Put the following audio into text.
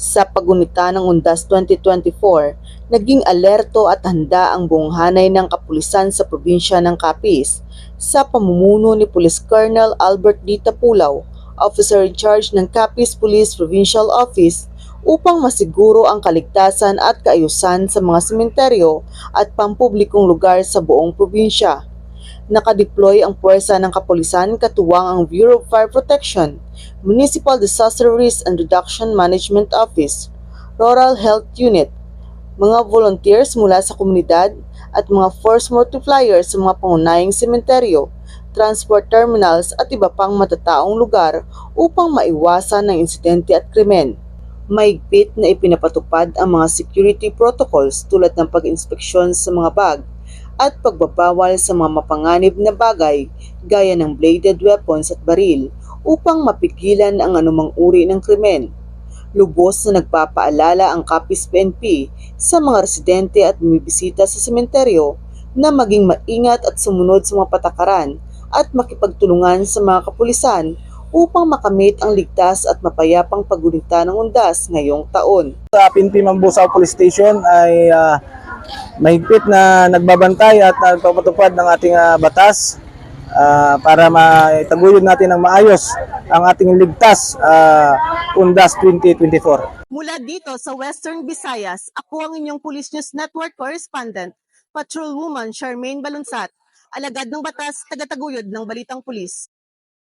Sa paggunita ng Undas 2024, naging alerto at handa ang buong hanay ng kapulisan sa probinsya ng Capiz sa pamumuno ni Police Colonel Albert D. Tapulaw, Officer in Charge ng Capiz Police Provincial Office, upang masiguro ang kaligtasan at kaayusan sa mga sementeryo at pampublikong lugar sa buong probinsya. Nakadeploy ang puwersa ng kapulisan katuwang ang Bureau of Fire Protection, Municipal Disaster Risk and Reduction Management Office, Rural Health Unit, mga volunteers mula sa komunidad at mga force multipliers sa mga pangunahing sementeryo, transport terminals at iba pang matataong lugar upang maiwasan ang insidente at krimen. Mahigpit na ipinapatupad ang mga security protocols tulad ng pag-inspeksyon sa mga bag at pagbabawal sa mga mapanganib na bagay gaya ng bladed weapons at baril upang mapigilan ang anumang uri ng krimen. Lubos na nagpapaalala ang Capiz PNP sa mga residente at bumibisita sa sementeryo na maging maingat at sumunod sa mga patakaran at makipagtulungan sa mga kapulisan upang makamit ang ligtas at mapayapang paggunita ng undas ngayong taon. Sa PNP Mambusaw Police Station ay mahigpit na nagbabantay at nagpapatupad ng ating batas para maitaguyod natin ng maayos ang ating ligtas Undas 2024. Mula dito sa Western Visayas, ako ang inyong Police News Network correspondent, Patrolwoman Charmaine Balunsat, alagad ng batas, tagataguyod ng Balitang Pulis.